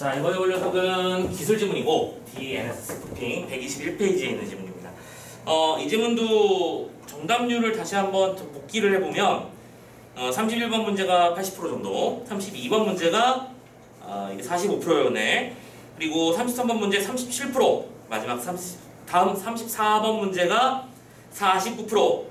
자, 이번에 볼 녀석은 기술 지문이고 DNS 스푸핑 121페이지에 있는 지문입니다. 이 지문도 정답률을 다시 한번 복기를 해보면 31번 문제가 80% 정도, 32번 문제가 이게 45%였네. 그리고 33번 문제 37%, 마지막 다음 34번 문제가 49%,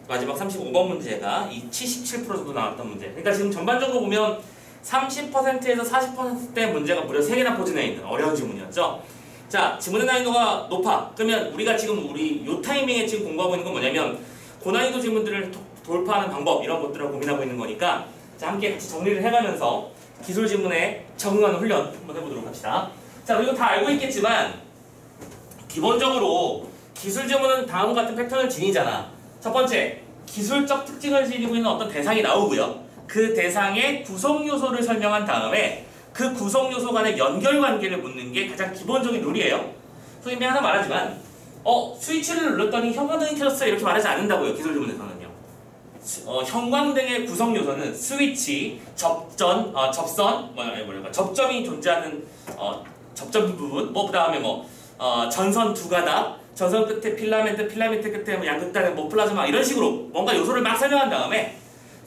마지막 35번 문제가 이 77% 정도 나왔던 문제. 그러니까 지금 전반적으로 보면 30%에서 40%대 문제가 무려 3개나 포진해 있는 어려운 지문이었죠. 자, 지문의 난이도가 높아. 그러면 우리가 지금 요 타이밍에 지금 공부하고 있는 건 뭐냐면 고난이도 지문들을 돌파하는 방법, 이런 것들을 고민하고 있는 거니까, 자, 함께 같이 정리를 해가면서 기술 지문에 적응하는 훈련 한번 해보도록 합시다. 자, 그리고 다 알고 있겠지만 기본적으로 기술 지문은 다음과 같은 패턴을 지니잖아. 첫 번째, 기술적 특징을 지니고 있는 어떤 대상이 나오고요. 그 대상의 구성 요소를 설명한 다음에 그 구성 요소 간의 연결 관계를 묻는 게 가장 기본적인 룰이에요. 선생님이 하나 말하지만 스위치를 눌렀더니 형광등이 켜졌어요, 이렇게 말하지 않는다고요. 기술 지문에서는요. 형광등의 구성 요소는 스위치, 접선, 접점이 존재하는 접점 부분, 그 다음에 전선 두 가닥, 전선 끝에 필라멘트 끝에 양극단에 플라즈마, 이런 식으로 뭔가 요소를 막 설명한 다음에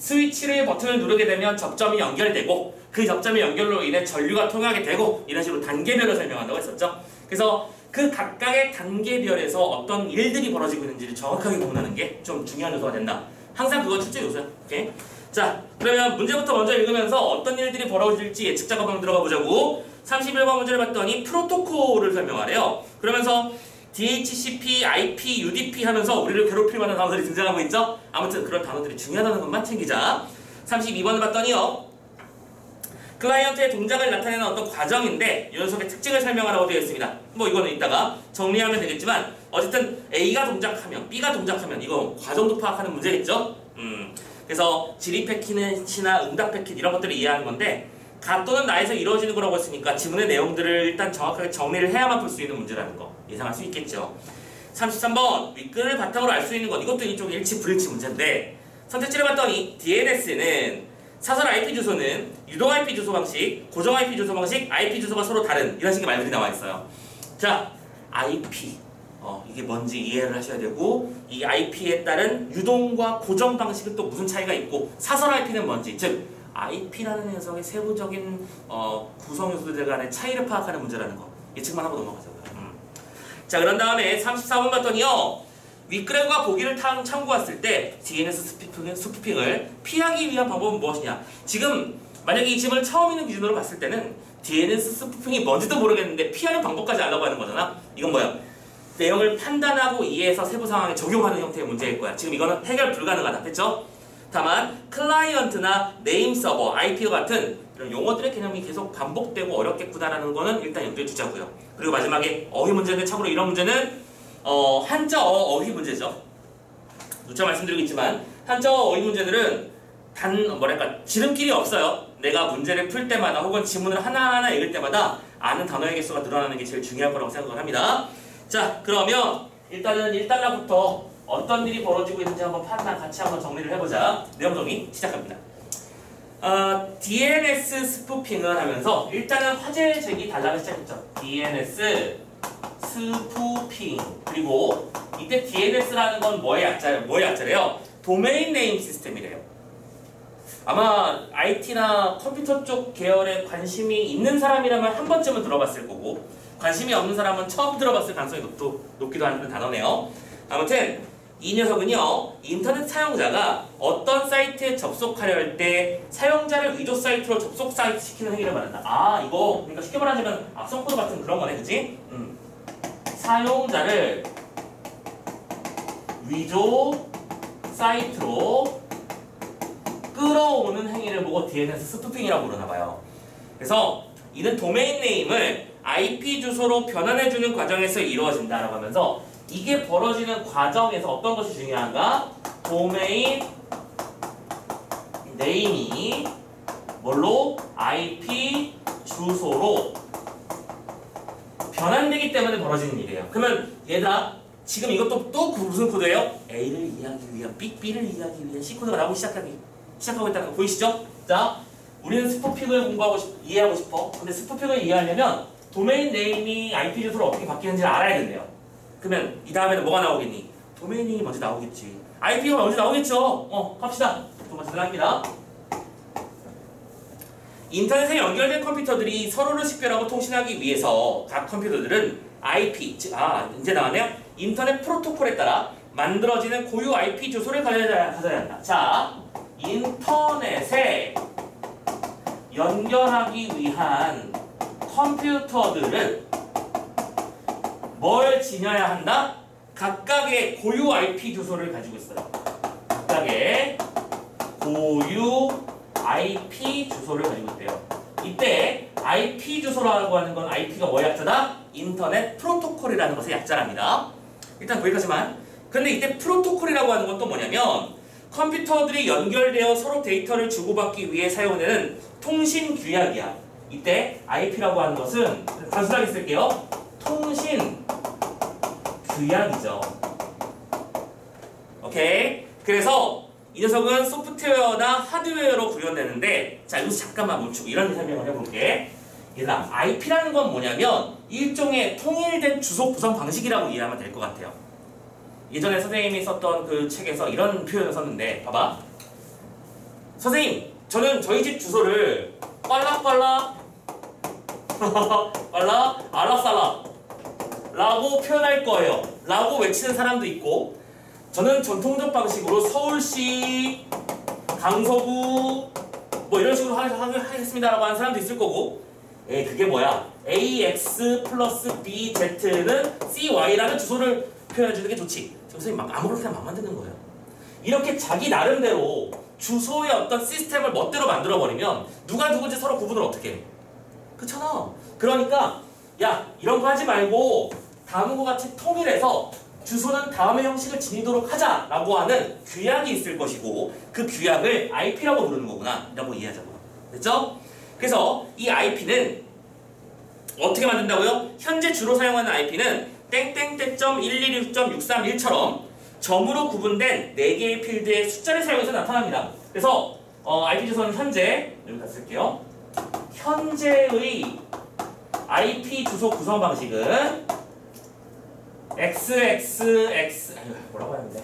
스위치를 버튼을 누르게 되면 접점이 연결되고 그 접점의 연결로 인해 전류가 통하게 되고, 이런 식으로 단계별로 설명한다고 했었죠. 그래서 그 각각의 단계별에서 어떤 일들이 벌어지고 있는지를 정확하게 구분하는 게 좀 중요한 요소가 된다. 항상 그건 출제 요소야. 오케이? 자, 그러면 문제부터 먼저 읽으면서 어떤 일들이 벌어질지 예측 작업 한번 들어가 보자고. 31번 문제를 봤더니 프로토콜을 설명하래요. 그러면서 DHCP, IP, UDP 하면서 우리를 괴롭힐 만한 단어들이 등장하고 있죠? 아무튼 그런 단어들이 중요하다는 것만 챙기자. 32번을 봤더니요, 클라이언트의 동작을 나타내는 어떤 과정인데 이 녀석의 특징을 설명하라고 되어 있습니다. 이거는 이따가 정리하면 되겠지만, 어쨌든 A가 동작하면 B가 동작하면 이거 과정도 파악하는 문제겠죠? 그래서 질의 패킷이나 응답 패킷 이런 것들을 이해하는 건데, 가 또는 나에서 이루어지는 거라고 했으니까 지문의 내용들을 일단 정확하게 정리를 해야만 풀 수 있는 문제라는 거 예상할 수 있겠죠. 33번, 윗글을 바탕으로 알 수 있는 것, 이것도 이쪽 일치 불일치 문제인데, 선택지를 봤더니 DNS는 사설 IP 주소는 유동 IP 주소 방식, 고정 IP 주소 방식, IP 주소가 서로 다른, 이런 식의 말들이 나와 있어요. 자, IP, 이게 뭔지 이해를 하셔야 되고, 이 IP에 따른 유동과 고정 방식은 또 무슨 차이가 있고, 사설 IP는 뭔지, 즉 IP라는 녀석의 세부적인 구성 요소들 간의 차이를 파악하는 문제라는 거 예측만 하고 넘어가자고요. 자, 그런 다음에 34번 봤더니요, 윗그래프와 보기를 참고했을 때 DNS 스푸핑을 피하기 위한 방법은 무엇이냐. 지금 만약에 이 지문을 처음 있는 기준으로 봤을 때는 DNS 스푸핑이 뭔지도 모르겠는데 피하는 방법까지 알라고 하는 거잖아. 이건 뭐야? 내용을 판단하고 이해해서 세부 상황에 적용하는 형태의 문제일 거야. 지금 이거는 해결 불가능하다. 됐죠? 다만 클라이언트나 네임 서버, IP와 같은 이런 용어들의 개념이 계속 반복되고 어렵겠구나라는 거는 일단 염두에 두자고요. 그리고 마지막에 어휘 문제인데, 참고로 이런 문제는 한자 어휘 문제죠. 누차 말씀드리겠지만 한자 어휘 문제들은 지름길이 없어요. 내가 문제를 풀 때마다 혹은 지문을 하나하나 읽을 때마다 아는 단어의 개수가 늘어나는 게 제일 중요할 거라고 생각을 합니다. 자, 그러면 일단은 1달러부터 어떤 일이 벌어지고 있는지 한번 같이 한번 정리를 해보자. 내용 정리 시작합니다. DNS 스푸핑을 하면서 일단은 화제 제기 달라고 시작했죠. DNS 스푸핑. 그리고 이때 DNS라는 건 뭐의 약자래요? 도메인 네임 시스템이래요. 아마 IT나 컴퓨터 쪽 계열에 관심이 있는 사람이라면 한 번쯤은 들어봤을 거고, 관심이 없는 사람은 처음 들어봤을 가능성이 높기도 하는 단어네요. 아무튼 이 녀석은요, 인터넷 사용자가 어떤 사이트에 접속하려 할 때 사용자를 위조 사이트로 접속시키는 행위를 말한다. 이거 그러니까 쉽게 말하자면 악성 코드 같은 그런 거네, 그치? 사용자를 위조 사이트로 끌어오는 행위를 보고 DNS 스푸핑이라고 그러나 봐요. 그래서 이는 도메인 네임을 IP 주소로 변환해주는 과정에서 이루어진다라고 하면서, 이게 벌어지는 과정에서 어떤 것이 중요한가? 도메인 네임이 뭘로? IP 주소로 변환되기 때문에 벌어지는 일이에요. 그러면 얘들아, 지금 이것도 또 무슨 코드예요? A를 이해하기 위한 B를 이해하기 위한 C 코드가 나오기 시작하고 있다는 거 보이시죠? 자, 우리는 스포픽을 이해하고 싶어. 근데 스포픽을 이해하려면 도메인 네임이 IP 주소로 어떻게 바뀌는지를 알아야겠네요. 그러면 이 다음에는 뭐가 나오겠니? 도메인 네임이 먼저 나오겠지. IP가 먼저 나오겠죠. 갑시다. 두 번째 들어갑니다. 인터넷에 연결된 컴퓨터들이 서로를 식별하고 통신하기 위해서 각 컴퓨터들은 IP, 이제 나왔네요. 인터넷 프로토콜에 따라 만들어지는 고유 IP 주소를 가져야 한다. 자, 인터넷에 연결하기 위한 컴퓨터들은 뭘 지녀야 한다? 각각의 고유 IP 주소를 가지고 있어요. 각각의 고유 IP 주소를 가지고 있대요. 이때 IP 주소라고 하는 건 IP가 뭐의 약자다? 인터넷 프로토콜이라는 것의 약자랍니다. 일단 거기까지만. 근데 이때 프로토콜이라고 하는 건 또 뭐냐면 컴퓨터들이 연결되어 서로 데이터를 주고받기 위해 사용되는 통신 규약이야. 이때 IP라고 하는 것은 단순하게 쓸게요. 통신 규약이죠. 오케이? 그래서 이 녀석은 소프트웨어나 하드웨어로 구현되는데, 자, 여기서 잠깐만 멈추고 이런 설명을 해볼게. 얘들아, IP라는 건 뭐냐면 일종의 통일된 주소 구성 방식이라고 이해하면 될 것 같아요. 예전에 선생님이 썼던 그 책에서 이런 표현을 썼는데, 봐봐. 선생님, 저는 저희 집 주소를 빨라빨라 빨라 알라살라 라고 표현할 거예요. 라고 외치는 사람도 있고, 저는 전통적 방식으로 서울시 강서구 뭐 이런 식으로 하겠습니다라고 하는 사람도 있을 거고, 그게 뭐야? AX 플러스 BZ는 CY라는 주소를 표현해주는 게 좋지. 선생님 막 아무렇게나 막 만드는 거예요. 이렇게 자기 나름대로 주소의 어떤 시스템을 멋대로 만들어버리면 누가 누군지 서로 구분을 어떻게 해? 그렇잖아. 그러니까 야, 이런 거 하지 말고 다음과 같이 통일해서 주소는 다음의 형식을 지니도록 하자라고 하는 규약이 있을 것이고, 그 규약을 IP라고 부르는 거구나 라고 이해하자고요. 됐죠? 그래서 이 IP는 어떻게 만든다고요? 현재 주로 사용하는 IP는 땡땡땡.126.631처럼 점으로 구분된 4개의 필드의 숫자를 사용해서 나타납니다. 그래서 IP 주소는 현재, 여기다 쓸게요. 현재의 IP 주소 구성 방식은 XXX 뭐라고 해야 되는데?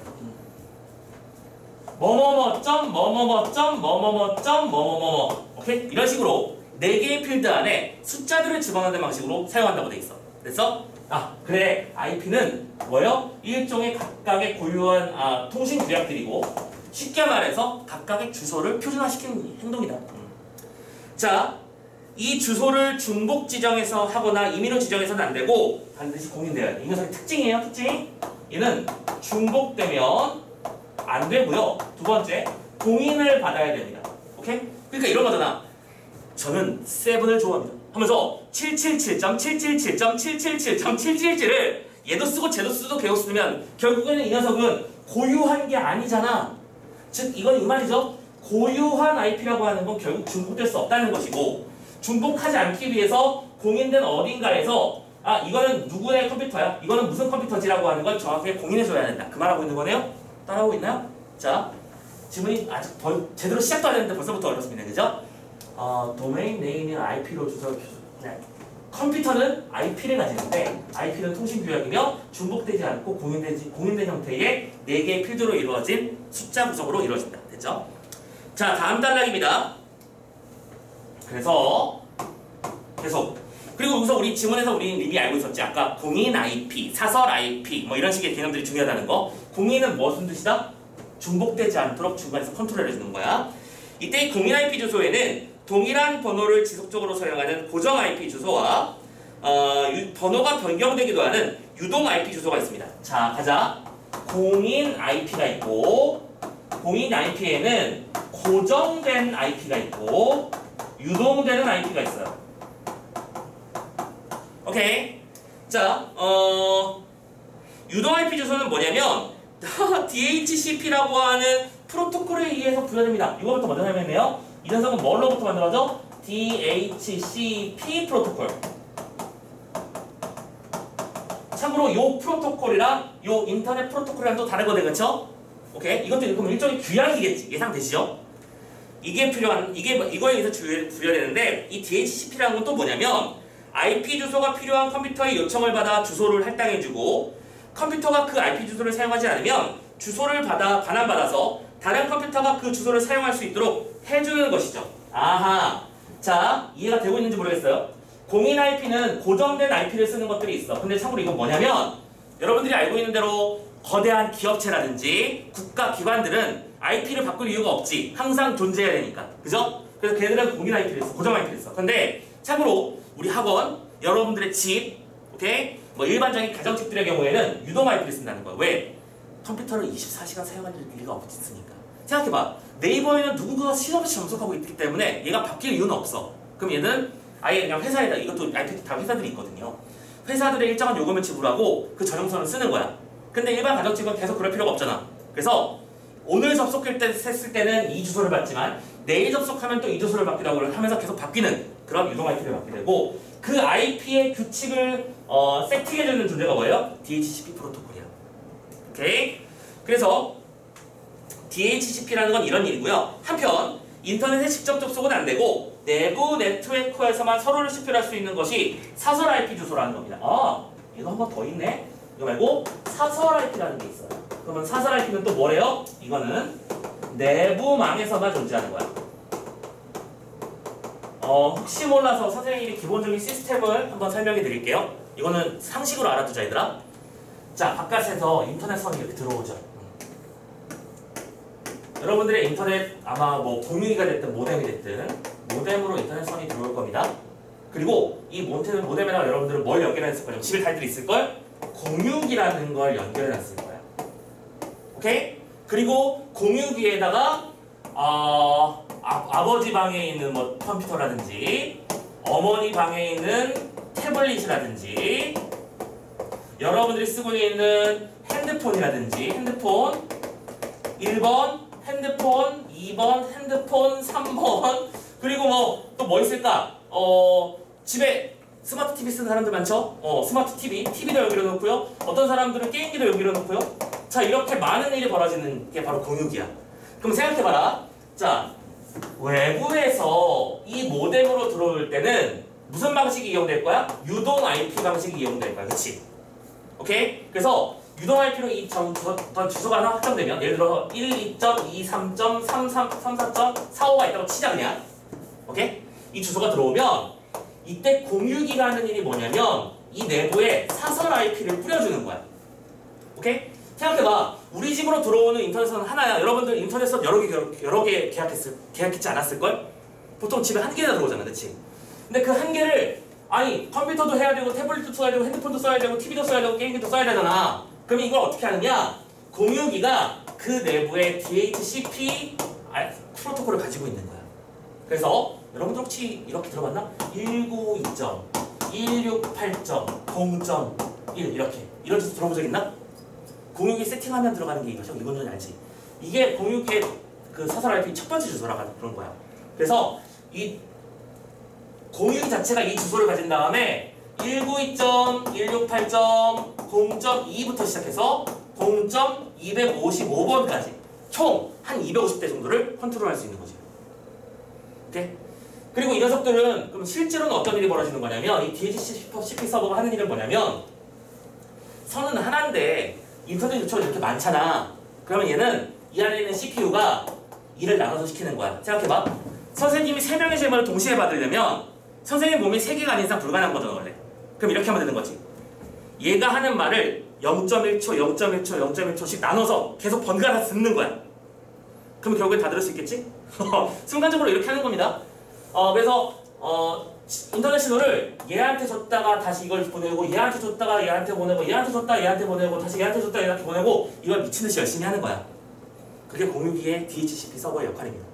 뭐뭐뭐.뭐뭐뭐.뭐뭐뭐.뭐뭐뭐. 오케이? 이런 식으로 4개의 필드 안에 숫자들을 집어넣는 방식으로 사용한다고 돼 있어. 그래서 그래, IP는 뭐요? 일종의 각각의 고유한 통신 규약들이고, 쉽게 말해서 각각의 주소를 표준화시키는 행동이다. 자, 이 주소를 중복 지정해서 하거나 임의로 지정해서는 안 되고 반드시 공인돼야 돼. 이 녀석의 특징이에요, 특징. 얘는 중복되면 안 되고요. 두 번째, 공인을 받아야 됩니다. 오케이? 그러니까 이런 거잖아. 저는 세븐을 좋아합니다 하면서 777.777.777.777을 얘도 쓰고 쟤도 쓰고 걔도 쓰면 결국에는 이 녀석은 고유한 게 아니잖아. 즉 이건 이 말이죠. 고유한 IP라고 하는 건 결국 중복될 수 없다는 것이고, 중복하지 않기 위해서 공인된 어딘가에서 이거는 누구의 컴퓨터야? 이거는 무슨 컴퓨터지라고 하는 걸 정확하게 공인해줘야 된다. 그 말하고 있는 거네요? 따라오고 있나요? 자, 지문이 아직 제대로 시작도 안 했는데 벌써부터 어렵습니다. 그죠? 도메인 네임이나 IP로 주소를 컴퓨터는 IP를 가지는데 IP는 통신 규약이며 중복되지 않고 공인된 형태의 4개의 필드로 이루어진 숫자 구성으로 이루어진다. 됐죠? 자, 다음 단락입니다. 그래서 계속, 그리고 여기서 우리 지문에서 우리는 이미 알고 있었지. 아까 공인 IP, 사설 IP 뭐 이런 식의 개념들이 중요하다는 거. 공인은 무슨 뜻이다? 중복되지 않도록 중간에서 컨트롤 해주는 거야. 이때 이 공인 IP 주소에는 동일한 번호를 지속적으로 사용하는 고정 IP 주소와 번호가 변경되기도 하는 유동 IP 주소가 있습니다. 자, 가자. 공인 IP가 있고, 공인 IP에는 고정된 IP가 있고 유동되는 IP가 있어요. 오케이. 자, 유동 IP 주소는 뭐냐면 DHCP라고 하는 프로토콜에 의해서 부여됩니다. 이거부터 먼저 설명해요. 이 녀석은 뭘로부터 만들어져? DHCP 프로토콜. 참고로 요 프로토콜이랑 요 인터넷 프로토콜이랑 또 다른 거네, 그쵸? 오케이? 이것도 그럼 일종의 규약이겠지. 예상되시죠? 이게 필요한 이거에 의해서 구별되는데 이 DHCP라는 건 또 뭐냐면 IP 주소가 필요한 컴퓨터의 요청을 받아 주소를 할당해주고 컴퓨터가 그 IP 주소를 사용하지 않으면 주소를 반환받아서 다른 컴퓨터가 그 주소를 사용할 수 있도록 해주는 것이죠. 아하. 자, 이해가 되고 있는지 모르겠어요. 공인 IP는 고정된 IP를 쓰는 것들이 있어. 근데 참고로 이건 뭐냐면 여러분들이 알고 있는 대로 거대한 기업체라든지 국가기관들은 IP를 바꿀 이유가 없지. 항상 존재해야 되니까. 그죠? 그래서 걔네들은 공인 IP를 써. 고정 IP를 써. 근데 참고로 우리 학원, 여러분들의 집, 오케이? 뭐 일반적인 가정집들의 경우에는 유동 IP를 쓴다는 거야. 왜? 컴퓨터를 24시간 사용할 리가 없으니까. 생각해봐. 네이버에는 누군가가 실없이 접속하고 있기 때문에 얘가 바뀔 이유는 없어. 그럼 얘는 아예 그냥 회사에다, 이것도 IP 다 회사들이 있거든요. 회사들의 일정한 요금을 지불하고 그 전용선을 쓰는 거야. 근데 일반 가정집은 계속 그럴 필요가 없잖아. 그래서 오늘 했을 때는 이 주소를 받지만 내일 접속하면 또 이 주소를 받기도 하면서 계속 바뀌는 그런 유동 IP를 받게 되고 그 IP의 규칙을 세팅해주는 존재가 뭐예요? DHCP 프로토콜이야. 오케이? 그래서 DHCP라는 건 이런 일이고요. 한편 인터넷에 직접 접속은 안 되고 내부 네트워크에서만 서로를 식별할 수 있는 것이 사설 IP 주소라는 겁니다. 이거 한 번 더 있네. 이거 말고 사설 IP라는 게 있어요. 그러면 사설 IP는 또 뭐래요? 이거는 내부망에서만 존재하는 거야. 혹시 몰라서 선생님이 기본적인 시스템을 한번 설명해 드릴게요. 이거는 상식으로 알아두자 얘들아. 자, 바깥에서 인터넷 선이 이렇게 들어오죠. 여러분들의 인터넷 아마 뭐 공유기가 됐든 모뎀이 됐든 모뎀으로 인터넷 선이 들어올 겁니다. 그리고 이 모뎀에다가 여러분들은 뭘 연결했을 거예요? 집에 다들 있을걸? 공유기라는 걸 연결해놨을 거야. 오케이? 그리고 공유기에다가 아버지 방에 있는 뭐 컴퓨터라든지 어머니 방에 있는 태블릿이라든지 여러분들이 쓰고 있는 핸드폰이라든지 핸드폰 1번, 핸드폰 2번, 핸드폰 3번 그리고 뭐 있을까? 집에 스마트 TV 쓰는 사람들 많죠? 스마트 TV도 연결해 놓고요. 어떤 사람들은 게임기도 연결해 놓고요. 자, 이렇게 많은 일이 벌어지는 게 바로 공유기야. 그럼 생각해봐라. 자, 외부에서 이 모뎀으로 들어올 때는 무슨 방식이 이용될 거야? 유동 IP 방식이 이용될 거야. 그치? 오케이? 그래서 유동 IP로 이 어떤 주소가 하나 확정되면 예를 들어 12.23.33.34.45가 있다고 치자 그냥. 오케이? 이 주소가 들어오면 이때 공유기가 하는 일이 뭐냐면 이 내부에 사설 IP를 뿌려주는 거야. 오케이? 생각해봐. 우리 집으로 들어오는 인터넷은 하나야. 여러분들 인터넷선 여러 개 계약했지 않았을걸? 보통 집에 한 개나 들어오잖아. 그치? 근데 그 한 개를 아니 컴퓨터도 해야 되고 태블릿도 써야 되고 핸드폰도 써야 되고 TV도 써야 되고 게임기도 써야 되잖아. 그럼 이걸 어떻게 하느냐? 공유기가 그 내부에 DHCP 프로토콜을 가지고 있는 거야. 그래서 여러분들 혹시 이렇게 들어봤나? 192.168.0.1 이렇게 이런 주소 들어본 적 있나? 공유기 세팅하면 들어가는 게 이거죠. 이거는 알지. 이게 공유기의 그 사설 IP 첫 번째 주소라고 그런 거야. 그래서 이 공유기 자체가 이 주소를 가진 다음에 192.168.0.2부터 시작해서 0.255번까지 총 한 250대 정도를 컨트롤할 수 있는 거지. 오케이? 그리고 이 녀석들은 그럼 실제로는 어떤 일이 벌어지는 거냐면 이 DHCP 서버가 하는 일은 뭐냐면 선은 하나인데 인터넷 요청이 이렇게 많잖아. 그러면 얘는 이 안에 있는 CPU가 일을 나눠서 시키는 거야. 생각해봐. 선생님이 3명의 질문을 동시에 받으려면 선생님 몸이 3개가 아닌 이상 불가능한 거잖아 원래. 그럼 이렇게 하면 되는 거지. 얘가 하는 말을 0.1초, 0.1초, 0.1초씩 나눠서 계속 번갈아 듣는 거야. 그럼 결국엔 다 들을 수 있겠지? 순간적으로 이렇게 하는 겁니다. 그래서 인터넷 신호를 얘한테 줬다가 다시 이걸 보내고 얘한테 줬다가 얘한테 보내고 얘한테 줬다가 얘한테 보내고 다시 얘한테 줬다가 얘한테 보내고 이걸 미친듯이 열심히 하는 거야. 그게 공유기의 DHCP 서버의 역할입니다.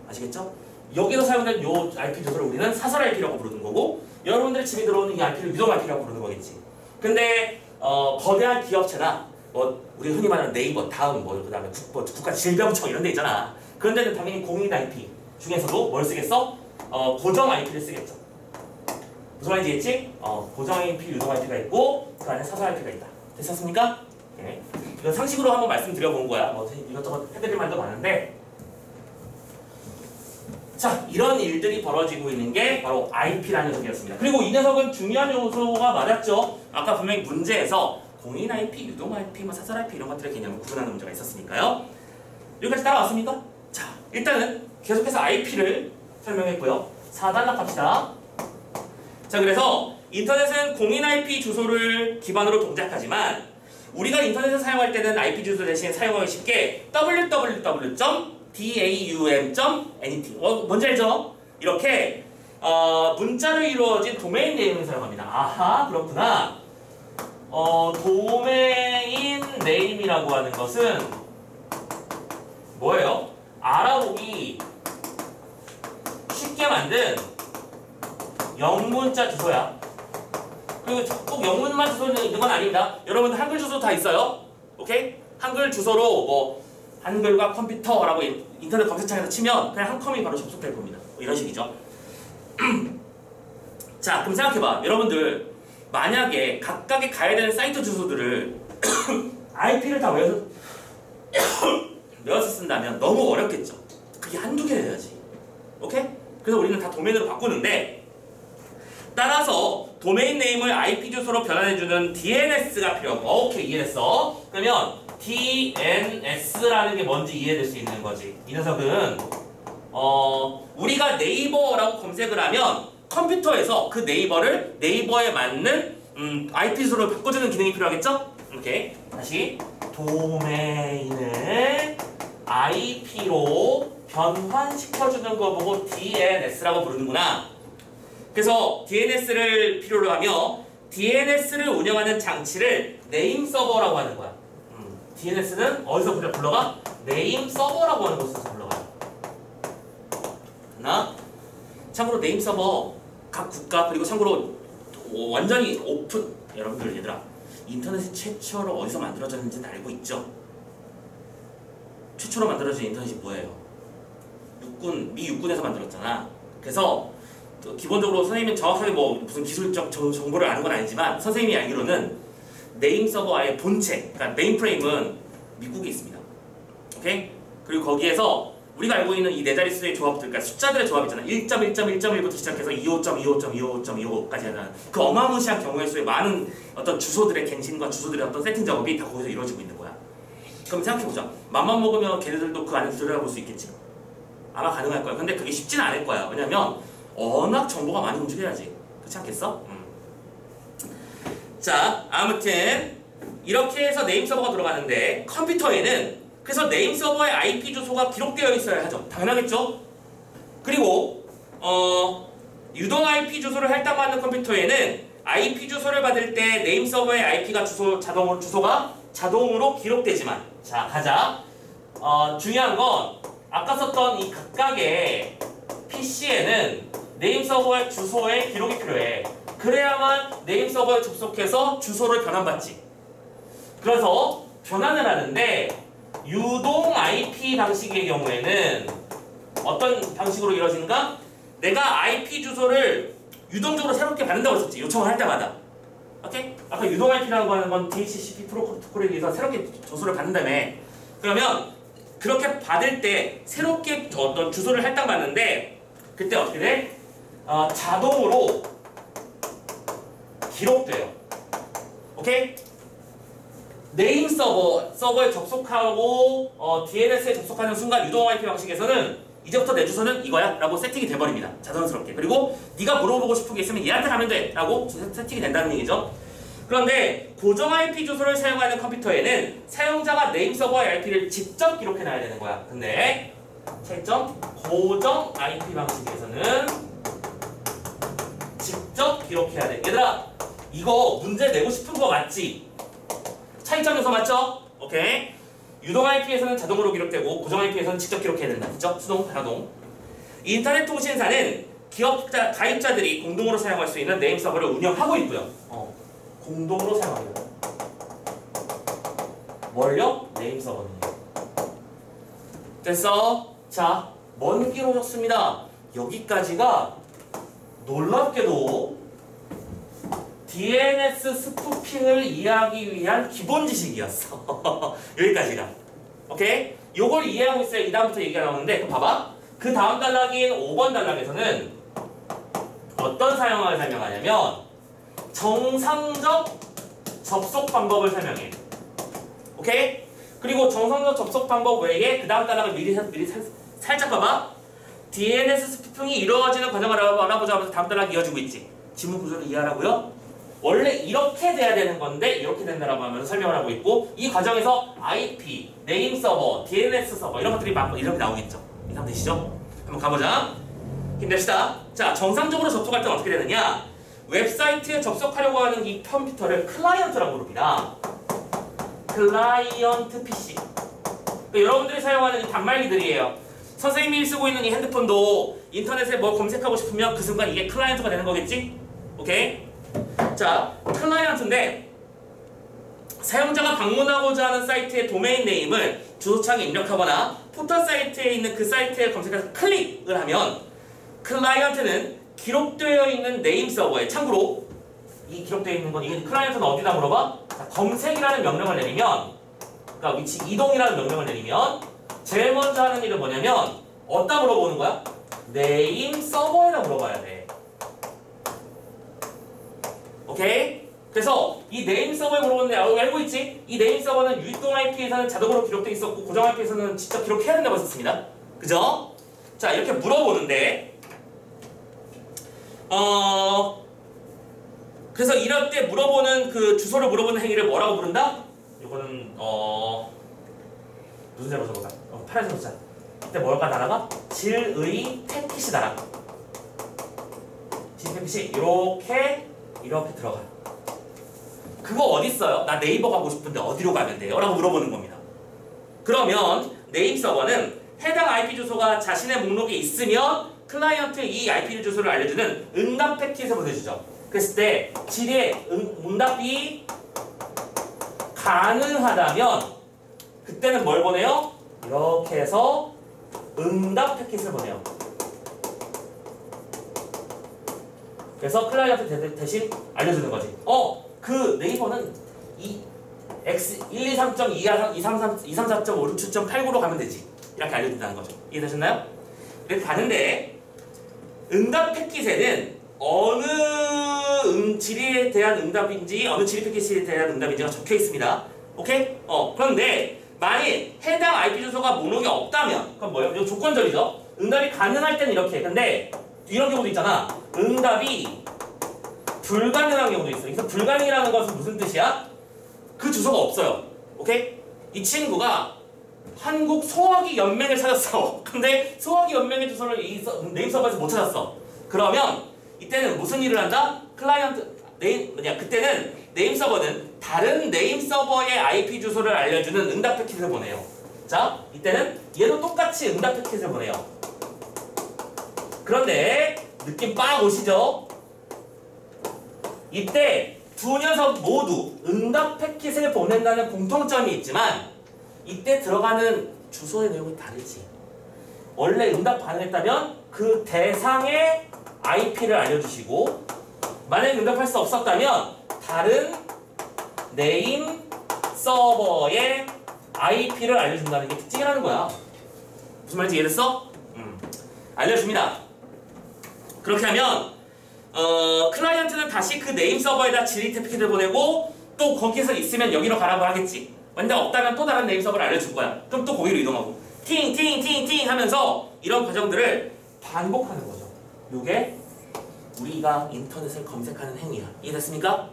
아시겠죠? 여기서 사용된 요 IP 주소를 우리는 사설 IP라고 부르는 거고 여러분들의 집에 들어오는 이 IP를 유동 IP라고 부르는 거겠지. 근데 거대한 기업체나 우리 흔히 말하는 네이버, 다음, 그다음에 국가질병청 이런 데 있잖아. 그런 데는 당연히 공인 IP 중에서도 뭘 쓰겠어? 고정 IP를 쓰겠죠. 무슨 말인지 알겠지? 고정 IP, 유동 IP가 있고 그 안에 사설 IP가 있다. 됐었습니까? 네. 이건 상식으로 한번 말씀드려본 거야. 이것저것 해드릴 말도 많은데 자, 이런 일들이 벌어지고 있는 게 바로 IP라는 녀석이었습니다. 그리고 이 녀석은 중요한 요소가 맞았죠. 아까 분명히 문제에서 공인 IP, 유동 IP, 뭐 사설 IP 이런 것들의 개념을 구분하는 문제가 있었으니까요. 여기까지 따라왔습니까? 자, 일단은 계속해서 IP를 설명했고요. 4단락 갑시다. 자, 그래서 인터넷은 공인 IP 주소를 기반으로 동작하지만 우리가 인터넷을 사용할 때는 IP 주소 대신 사용하기 쉽게 www.daum.anything 뭔지 알죠? 이렇게 문자로 이루어진 도메인 네임을 사용합니다. 아하, 그렇구나. 도메인 네임이라고 하는 것은 뭐예요? 알아보기 쉽게 만든 영문자 주소야. 그리고 꼭 영문만 주소는 있는 건 아닙니다. 여러분 한글 주소 다 있어요. 오케이? 한글 주소로 뭐 한글과 컴퓨터라고 인터넷 검색창에서 치면 그냥 한 컴이 바로 접속될 겁니다. 뭐 이런 식이죠. 자, 그럼 생각해봐. 여러분들 만약에 각각의 가야 되는 사이트 주소들을 IP를 다 외워서 쓴다면 너무 어렵겠죠. 그게 한두 개 돼야지. 오케이? 그래서 우리는 다 도메인으로 바꾸는데 따라서 도메인 네임을 IP 주소로 변환해주는 DNS가 필요하고 오케이, 이해했어. 그러면 DNS라는 게 뭔지 이해될 수 있는 거지. 이 녀석은 우리가 네이버라고 검색을 하면 컴퓨터에서 그 네이버를 네이버에 맞는 IP 주소로 바꿔주는 기능이 필요하겠죠? 오케이, 다시 도메인을 IP로 변환시켜주는 거 보고 DNS라고 부르는구나. 그래서 DNS를 필요로 하며 DNS를 운영하는 장치를 네임 서버라고 하는 거야. DNS는 어디서 불러가? 네임 서버라고 하는 곳에서 불러가요. 하나. 참고로 네임 서버 각 국가 그리고 참고로 완전히 오픈. 여러분들 얘들아, 인터넷이 최초로 어디서 만들어졌는지는 알고 있죠? 최초로 만들어진 인터넷이 뭐예요? 미 육군에서 만들었잖아. 그래서 기본적으로 선생님은 정확하게 뭐 무슨 기술적 정보를 아는 건 아니지만 선생님이 알기로는 네임 서버의 본체, 그러니까 메인프레임은 미국에 있습니다. 오케이? 그리고 거기에서 우리가 알고 있는 이 네 자릿수의 조합들, 그러니까 숫자들의 조합 있잖아. 1.1.1.1부터 시작해서 25.25.25.25까지 하는 그 어마무시한 경우의 수의 많은 어떤 주소들의 갱신과 주소들의 어떤 세팅 작업이 다 거기서 이루어지고 있는 거야. 그럼 생각해보자. 맘만 먹으면 걔네들도 그 안에 들어가 볼 수 있겠지. 아마 가능할 거야. 근데 그게 쉽지는 않을 거야. 왜냐면 워낙 정보가 많이 움직여야지. 그렇지 않겠어? 자, 아무튼 이렇게 해서 네임 서버가 들어가는데 컴퓨터에는 그래서 네임 서버의 IP 주소가 기록되어 있어야 하죠. 당연하겠죠? 그리고 유동 IP 주소를 할당받는 컴퓨터에는 IP 주소를 받을 때 네임 서버의 IP가 주소가 자동으로 기록되지만, 자, 가자. 중요한 건 아까 썼던 이 각각의 PC에는 네임 서버의 주소에 기록이 필요해. 그래야만 네임 서버에 접속해서 주소를 변환받지. 그래서 변환을 하는데 유동 IP 방식의 경우에는 어떤 방식으로 이루어지는가? 내가 IP 주소를 유동적으로 새롭게 받는다고 했었지. 요청을 할 때마다. 오케이? 아까 유동 IP라고 하는 건 DHCP 프로토콜에 의해서 새롭게 주소를 받는다며. 그러면 그렇게 받을 때 새롭게 어떤 주소를 할당받는데 그때 어떻게 돼? 자동으로 기록돼요. 오케이? 네임 서버에 접속하고 DNS에 접속하는 순간 유동 IP 방식에서는 이제부터 내 주소는 이거야 라고 세팅이 돼버립니다. 자연스럽게. 그리고 네가 물어보고 싶은 게 있으면 얘한테 가면 돼 라고 세팅이 된다는 얘기죠. 그런데 고정 IP 주소를 사용하는 컴퓨터에는 사용자가 네임 서버의 IP를 직접 기록해놔야 되는 거야. 근데 차이점, 고정 IP 방식에서는 직접 기록해야 돼. 얘들아, 이거 문제 내고 싶은 거 맞지? 차이점 요소 맞죠? 오케이. 유동 IP에서는 자동으로 기록되고 고정 IP에서는 직접 기록해야 된다. 그죠? 수동, 가동. 인터넷 통신사는 가입자들이 공동으로 사용할 수 있는 네임 서버를 운영하고 있고요. 공동으로 사용합니다. 뭘요? 네임 서버는. 됐어? 자, 먼 길 오셨습니다. 여기까지가 놀랍게도 DNS 스푸핑을 이해하기 위한 기본 지식이었어. 여기까지가. 오케이? 요걸 이해하고 있어야 이 다음부터 얘기가 나오는데 봐봐. 그 다음 단락인 5번 단락에서는 어떤 사용을 설명하냐면 정상적 접속 방법을 설명해. 오케이? 그리고 정상적 접속 방법 외에 그 다음 단락을 미리 살짝 봐봐. DNS 스피핑이 이루어지는 과정을 알아보자 하면서 다음 단락이 이어지고 있지. 지문 구조를 이해하라고요? 원래 이렇게 돼야 되는 건데 이렇게 된다라고 하면서 설명을 하고 있고, 이 과정에서 IP, 네임 서버, DNS 서버 이런 것들이 막 이렇게 나오겠죠. 이해되시죠? 한번 가보자. 힘냅시다. 자, 정상적으로 접속할 때는 어떻게 되느냐? 웹사이트에 접속하려고 하는 이 컴퓨터를 클라이언트라고 부릅니다. 클라이언트 PC. 그러니까 여러분들이 사용하는 이 단말기들이에요. 선생님이 쓰고 있는 이 핸드폰도 인터넷에 뭘 검색하고 싶으면 그 순간 이게 클라이언트가 되는 거겠지? 오케이? 자, 클라이언트인데 사용자가 방문하고자 하는 사이트의 도메인 네임을 주소창에 입력하거나 포털 사이트에 있는 그 사이트에 검색해서 클릭을 하면 클라이언트는 기록되어 있는 네임 서버에, 참고로 이 기록되어 있는 건 이게 클라이언트는 어디다 물어봐? 자, 검색이라는 명령을 내리면, 그러니까 위치 이동이라는 명령을 내리면 제일 먼저 하는 일은 뭐냐면 어디다 물어보는 거야? 네임 서버에다 물어봐야 돼. 오케이? 그래서 이 네임 서버에 물어보는데 알고 있지? 이 네임 서버는 유동 IP에서는 자동으로 기록되어 있었고 고정 IP에서는 직접 기록해야 된다고 했었습니다. 그죠? 자, 이렇게 물어보는데 그래서 이럴 때 물어보는 그 주소를 물어보는 행위를 뭐라고 부른다? 이거는 무슨 잘못 적어봐. 파란색 숫자. 이때 뭘까 달아가? 질의 패킷이 달아. 질 패킷이 이렇게 들어가. 그거 어디 있어요? 나 네이버 가고 싶은데 어디로 가면 돼요? 라고 물어보는 겁니다. 그러면 네임 서버는 해당 IP 주소가 자신의 목록에 있으면 클라이언트에 이 IP 주소를 알려주는 응답 패킷을 보내주죠. 그랬을 때 질의 응답이 가능하다면 그때는 뭘 보내요? 이렇게 해서 응답 패킷을 보내요. 그래서 클라이언트 대신 알려주는 거지. 그 네이버는 x123.234.567.89로 가면 되지. 이렇게 알려준다는 거죠. 이해되셨나요? 이렇게 가는데 응답 패킷에는 어느 질의에 대한 응답인지 어느 질의 패킷에 대한 응답인지가 적혀 있습니다. 오케이? 그런데 만일 해당 IP 주소가 목록에 없다면 그럼 뭐예요? 이거 조건절이죠. 응답이 가능할 때는 이렇게. 근데 이런 경우도 있잖아. 응답이 불가능한 경우도 있어. 그래서 불가능이라는 것은 무슨 뜻이야? 그 주소가 없어요. 오케이? 이 친구가 한국 소화기 연맹을 찾았어. 근데 소화기 연맹의 주소를 이 네임 서버에서 못 찾았어. 그러면 이때는 무슨 일을 한다? 그때는 네임 서버는 다른 네임 서버의 IP 주소를 알려주는 응답 패킷을 보내요. 자, 이때는 얘도 똑같이 응답 패킷을 보내요. 그런데 느낌 빡 오시죠? 이때 두 녀석 모두 응답 패킷을 보낸다는 공통점이 있지만 이때 들어가는 주소의 내용이 다르지. 원래 응답 가능했다면 그 대상의 IP를 알려주시고, 만약에 응답할 수 없었다면 다른 네임 서버의 IP를 알려준다는 게 특징이라는 거야. 무슨 말인지 이해됐어? 알려줍니다. 그렇게 하면 클라이언트는 다시 그 네임 서버에다 질의 패킷을 보내고 또 거기서 있으면 여기로 가라고 하겠지. 근데 없다면 또 다른 네임 서버를 알려줄 거야. 그럼 또 거기로 이동하고 팅 하면서 이런 과정들을 반복하는 거죠. 요게 우리가 인터넷을 검색하는 행위야. 이해됐습니까?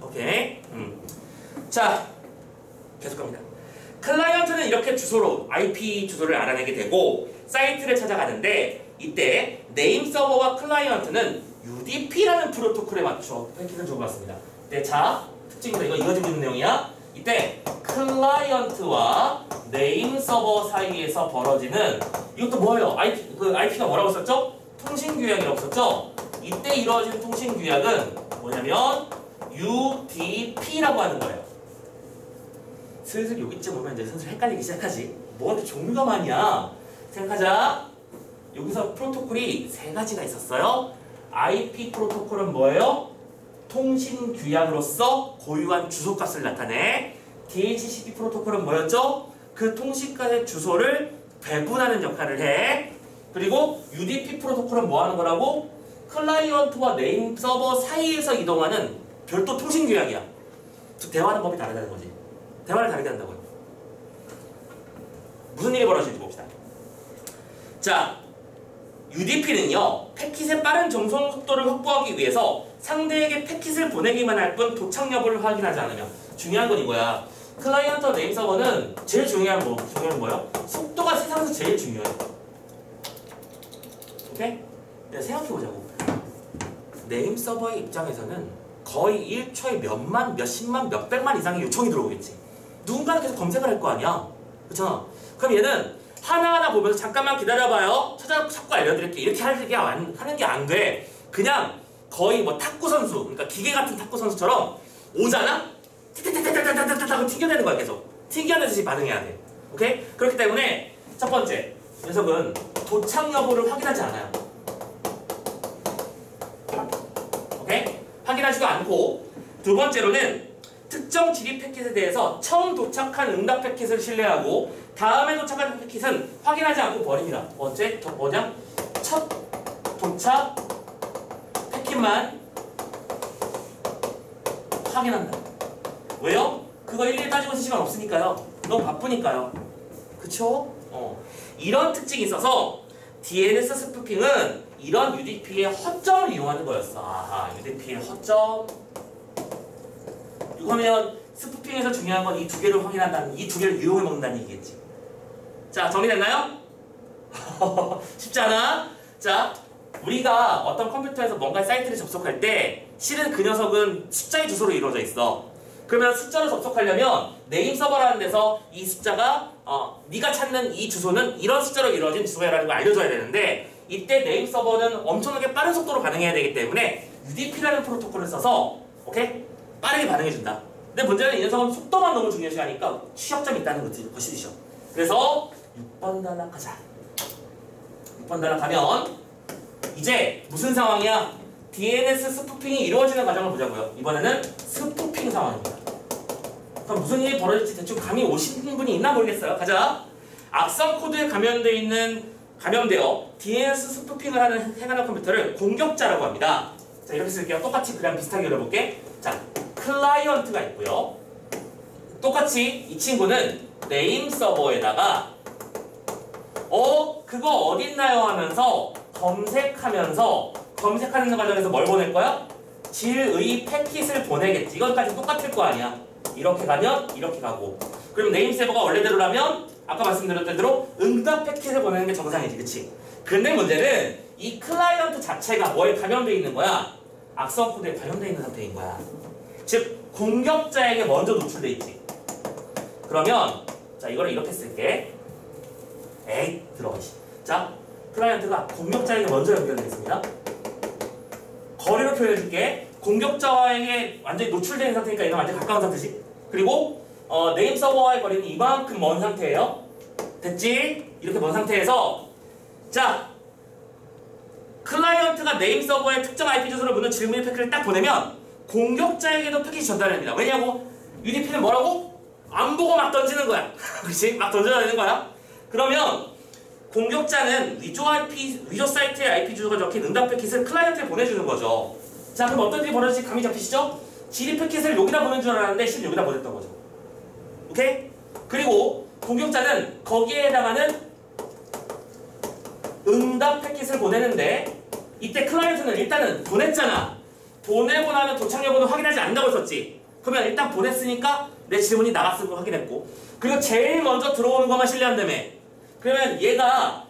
오케이. 자, 계속 갑니다. 클라이언트는 이렇게 주소로 IP 주소를 알아내게 되고 사이트를 찾아가는데 이때 네임 서버와 클라이언트는 UDP라는 프로토콜에 맞춰 패킷을 주고받습니다. 이때 자, 특징이다. 이거 이어지고 있는 내용이야. 이때 클라이언트와 네임 서버 사이에서 벌어지는 이것도 뭐예요? IP가 뭐라고 썼죠? 통신규약이라고 썼죠? 이때 이루어지는 통신규약은 뭐냐면 UDP라고 하는 거예요. 슬슬 여기쯤 오면 이제 슬슬 헷갈리기 시작하지. 뭐가 이렇게 종류가 많냐? 생각하자. 여기서 프로토콜이 세 가지가 있었어요. IP 프로토콜은 뭐예요? 통신 규약으로서 고유한 주소값을 나타내. DHCP 프로토콜은 뭐였죠? 그 통신값의 주소를 배분하는 역할을 해. 그리고 UDP 프로토콜은 뭐 하는 거라고? 클라이언트와 네임 서버 사이에서 이동하는 별도 통신 규약이야. 즉 대화하는 법이 다르다는 거지. 대화를 다르게 한다고요. 무슨 일이 벌어질지 봅시다. 자, UDP는요, 패킷의 빠른 전송 속도를 확보하기 위해서 상대에게 패킷을 보내기만 할 뿐 도착 여부를 확인하지 않으며, 중요한 건 이거야. 클라이언트와 네임 서버는 제일 중요한 뭐예요? 속도가 세상에서 제일 중요해. 오케이? 내가 생각해보자고. 네임 서버의 입장에서는 거의 1초에 몇만, 몇십만, 몇백만 이상의 요청이 들어오겠지. 누군가는 계속 검색을 할 거 아니야. 그렇잖아. 그럼 얘는 하나하나 보면서 잠깐만 기다려봐요. 찾고 알려드릴게. 이렇게 하는 게 안 돼. 그냥 거의 뭐 탁구 선수, 그러니까 기계 같은 탁구 선수처럼 오잖아? 하고 튕겨내는 거야, 계속. 튕겨내듯이 반응해야 돼. 오케이? 그렇기 때문에 첫 번째, 녀석은 도착 여부를 확인하지 않아요. 오케이? 확인하지도 않고, 두 번째로는 특정 지리 패킷에 대해서 처음 도착한 응답 패킷을 신뢰하고 다음에 도착한 패킷은 확인하지 않고 버립니다. 뭐냐? 첫 도착 패킷만 확인한다. 왜요? 그거 일일이 따지고 있을 시간 없으니까요. 너무 바쁘니까요. 그쵸? 이런 특징이 있어서 DNS 스푸핑은 이런 UDP의 허점을 이용하는 거였어. 아하, UDP의 허점. 이거면 스푸핑에서 중요한 건 이 두 개를 확인한다는, 이 두 개를 이용해 먹는다는 얘기겠지. 자, 정리됐나요? 쉽지 않아? 자, 우리가 어떤 컴퓨터에서 뭔가 사이트를 접속할 때 실은 그 녀석은 숫자의 주소로 이루어져 있어. 그러면 숫자로 접속하려면 네임 서버라는 데서 이 숫자가 네가 찾는 이 주소는 이런 숫자로 이루어진 주소야라는 걸 알려줘야 되는데, 이때 네임 서버는 엄청나게 빠른 속도로 반응해야 되기 때문에 UDP라는 프로토콜을 써서 오케이? 빠르게 반응해준다. 근데 문제는 이 녀석은 속도만 너무 중요시하니까 취약점이 있다는 것이죠. 그래서 6번 단락 가자. 6번 단락 가면 이제 무슨 상황이야? DNS 스푸핑이 이루어지는 과정을 보자고요. 이번에는 스푸핑 상황입니다. 그럼 무슨 일이 벌어질지 대충 감이 오시는 분이 있나 모르겠어요. 가자. 악성 코드에 감염되어 DNS 스푸핑을 행하는 컴퓨터를 공격자라고 합니다. 자, 이렇게 쓸게요. 똑같이 그냥 비슷하게 그려볼게. 자, 클라이언트가 있고요. 똑같이 이 친구는 네임 서버에다가 그거 어딨나요 하면서 검색하는 과정에서 뭘 보낼 거야? 질의 패킷을 보내겠지. 이것까지 똑같을 거 아니야. 이렇게 가면 이렇게 가고, 그럼 네임 서버가 원래대로라면 아까 말씀드렸던 대로 응답 패킷을 보내는 게 정상이지. 그치? 근데 문제는 이 클라이언트 자체가 뭐에 감염되어 있는 거야? 악성 코드에 감염되어 있는 상태인 거야. 즉 공격자에게 먼저 노출돼 있지. 그러면 자, 이거를 이렇게 쓸게. 에이, 들어가시. 자, 클라이언트가 공격자에게 먼저 연결되겠습니다. 거리로 표현해줄게. 공격자에게 완전히 노출된 상태니까 이건 완전히 가까운 상태지. 그리고 네임 서버와의 거리는 이만큼 먼 상태예요. 됐지? 이렇게 먼 상태에서 자, 클라이언트가 네임 서버에 특정 IP 주소를 묻는 질문의 패킷을 딱 보내면 공격자에게도 패킷이 전달됩니다. 왜냐고? UDP는 뭐라고? 안 보고 막 던지는 거야. 그렇지? 막 던져야 되는 거야. 그러면 공격자는 위조 사이트의 IP 주소가 적힌 응답 패킷을 클라이언트에 보내주는 거죠. 자, 그럼 어떤 일이 벌어질지 감이 잡히시죠? 지리 패킷을 여기다 보낸 줄 알았는데 실은 여기다 보냈던 거죠. 오케이? 그리고 공격자는 거기에 해당하는 응답 패킷을 보내는데, 이때 클라이언트는 일단은 보냈잖아. 보내고 나면 도착 여부는 확인하지 않는다고 했었지. 그러면 일단 보냈으니까 내 질문이 나갔을 걸 확인했고, 그리고 제일 먼저 들어오는 것만 신뢰한다며. 그러면 얘가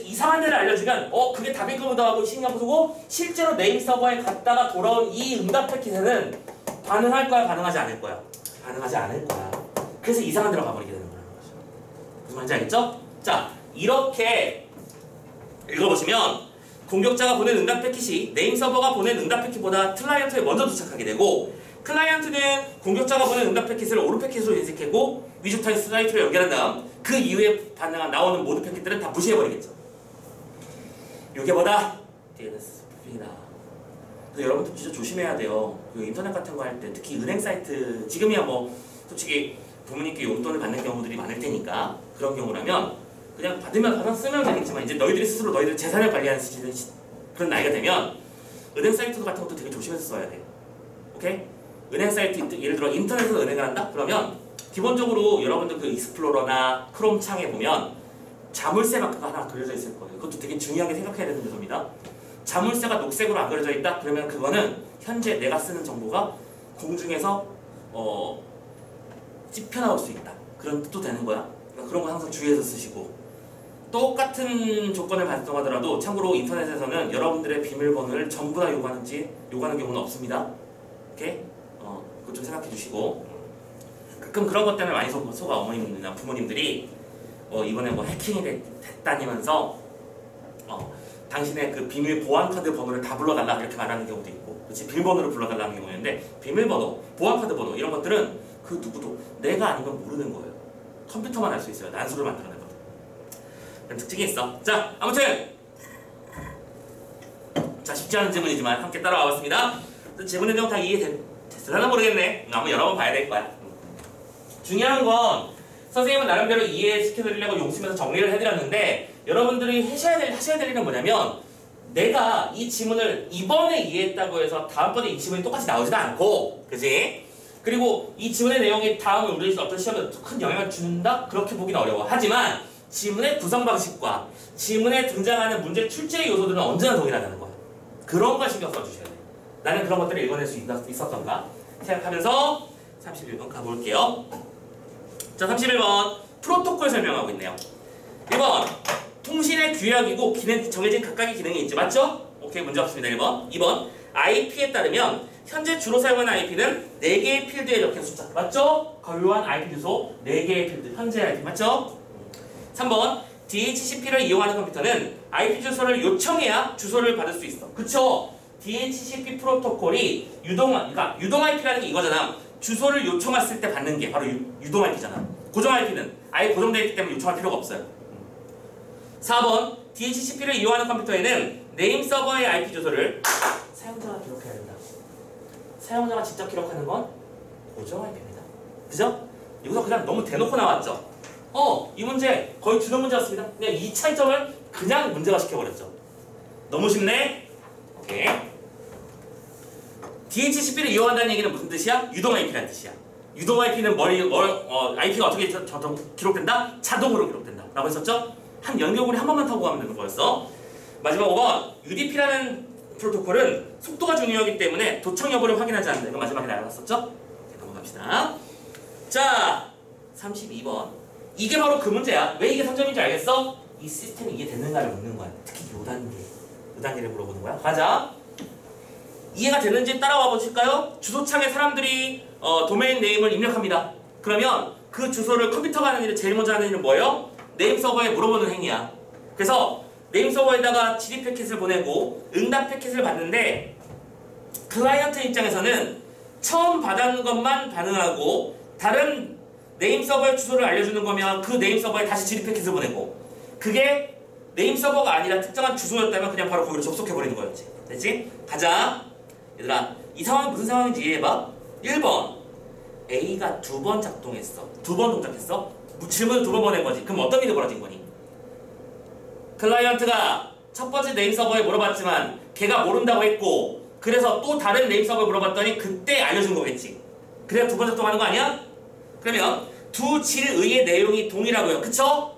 이상한 데를 알려주면 그게 답일 거보다 하고 신경 쓰고, 실제로 네임 서버에 갔다가 돌아온 이 응답 패킷에는 반응할 거야, 반응하지 않을 거야? 반응하지 않을 거야. 그래서 이상한 데로 가버리게 되는 거라는 거죠. 무슨 말인지 알겠죠? 자, 이렇게 읽어보시면 공격자가 보낸 응답 패킷이 네임 서버가 보낸 응답 패킷보다 클라이언트에 먼저 도착하게 되고, 클라이언트는 공격자가 보낸 응답 패킷을 오류 패킷으로 인식하고 위조 사이트로 연결한 다음 그 이후에 나오는 모든 패킷들은 다 무시해버리겠죠. 이게 뭐다? DNS 스푸핑이다. 그래서 여러분들 진짜 조심해야 돼요. 그 인터넷 같은 거 할 때, 특히 은행 사이트, 지금이야 뭐 솔직히 부모님께 용돈을 받는 경우들이 많을 테니까, 그런 경우라면 그냥 받아 쓰면 되겠지만 이제 너희들이 스스로 너희들 재산을 관리하는 그런 나이가 되면 은행 사이트 같은 것도 되게 조심해서 써야 돼. 오케이? 은행 사이트 예를 들어 인터넷에서 은행을 한다? 그러면 기본적으로 여러분들 그 익스플로러나 크롬 창에 보면 자물쇠 마크가 하나 그려져 있을 거예요. 그것도 되게 중요하게 생각해야 되는 요소입니다. 자물쇠가 녹색으로 안 그려져 있다? 그러면 그거는 현재 내가 쓰는 정보가 공중에서 찝혀나올 수 있다. 그런 뜻도 되는 거야. 그러니까 그런 거 항상 주의해서 쓰시고, 똑같은 조건을 발동하더라도 참고로 인터넷에서는 여러분들의 비밀번호를 전부 다 요구하는 경우는 없습니다. 오케이? 그거 좀 생각해 주시고, 가끔 그런 것 때문에 많이 속아 어머님이나 부모님들이 이번에 뭐 해킹이 됐다니면서 당신의 그 비밀 보안카드 번호를 다 불러달라 이렇게 말하는 경우도 있고, 그렇지, 비밀번호를 불러달라는 경우가 있는데, 비밀번호, 보안카드 번호 이런 것들은 그 누구도 내가 아니면 모르는 거예요. 컴퓨터만 알 수 있어요. 난수를 만들어내거든. 그런 특징이 있어. 자, 아무튼 자, 쉽지 않은 질문이지만 함께 따라와 봤습니다. 질문 내용 다 이해됐을려나 모르겠네. 한번 여러 번 봐야 될 거야. 중요한 건 선생님은 나름대로 이해시켜드리려고 용심해서 정리를 해드렸는데, 여러분들이 하셔야 될 일은 뭐냐면, 내가 이 지문을 이번에 이해했다고 해서 다음번에 이 지문이 똑같이 나오지도 않고, 그지? 그리고 이 지문의 내용이 다음 우리 어떤 시험에 큰 영향을 준다? 그렇게 보기는 어려워. 하지만 지문의 구성 방식과 지문에 등장하는 문제 출제 요소들은 언제나 동일하다는 거야. 그런 걸 신경 써주셔야 돼. 나는 그런 것들을 읽어낼 수 있었던가 생각하면서 31번 가볼게요. 자, 31번 프로토콜 설명하고 있네요. 1번 통신의 규약이고 정해진 각각의 기능이 있지, 맞죠? 오케이, 문제 없습니다. 1번. 2번 IP에 따르면 현재 주로 사용하는 IP는 4개의 필드에 적힌 숫자, 맞죠? 고유한 IP 주소 4개의 필드, 현재 IP, 맞죠? 3번 DHCP를 이용하는 컴퓨터는 IP 주소를 요청해야 주소를 받을 수 있어, 그쵸? DHCP 프로토콜이 유동 IP라는 게 이거잖아. 주소를 요청했을 때 받는 게 바로 유동 IP잖아. 고정 IP는 아예 고정되어 있기 때문에 요청할 필요가 없어요. 4번 DHCP를 이용하는 컴퓨터에는 네임 서버의 IP 주소를 사용자가 기록해야 된다. 사용자가 직접 기록하는 건 고정 IP입니다. 그죠? 이거서 그냥 너무 대놓고 나왔죠? 이 문제 거의 주는 문제였습니다. 그냥 이 차이점을 그냥 문제화 시켜버렸죠. 너무 쉽네? 오케이. DHCP를 이용한다는 얘기는 무슨 뜻이야? 유동 IP라는 뜻이야. 유동 IP는 IP가 어떻게 기록된다? 자동으로 기록된다 라고 했었죠? 한 연결고리 한 번만 타고 가면 되는 거였어. 마지막 5번 UDP라는 프로토콜은 속도가 중요하기 때문에 도청 여부를 확인하지 않는다. 이거 마지막에 알았었죠? 네, 넘어갑시다. 자, 32번. 이게 바로 그 문제야. 왜 이게 3점인지 알겠어? 이 시스템이 이해됐는가를 묻는 거야. 특히 요 단계를 물어보는 거야. 가자. 이해가 됐는지 따라와 보실까요? 주소창에 사람들이 도메인 네임을 입력합니다. 그러면 그 주소를 컴퓨터가 하는 일을 제일 먼저 하는 일은 뭐예요? 네임 서버에 물어보는 행위야. 그래서 네임 서버에다가 질의 패킷을 보내고 응답 패킷을 받는데, 클라이언트 입장에서는 처음 받은 것만 반응하고 다른 네임 서버의 주소를 알려주는 거면 그 네임 서버에 다시 질의 패킷을 보내고, 그게 네임 서버가 아니라 특정한 주소였다면 그냥 바로 거기로 접속해버리는 거였지. 됐지? 가자. 얘들아, 이 상황이 무슨 상황인지 이해해봐. 1번 A가 2번 작동했어. 2번 동작했어. 질문을 2번 보낸 거지. 그럼 어떤 일이 벌어진 거니? 클라이언트가 첫 번째 네임 서버에 물어봤지만 걔가 모른다고 했고, 그래서 또 다른 네임 서버에 물어봤더니 그때 알려준 거겠지. 그래야 2번 작동하는 거 아니야? 그러면 두 질의의 내용이 동일하고요. 그쵸?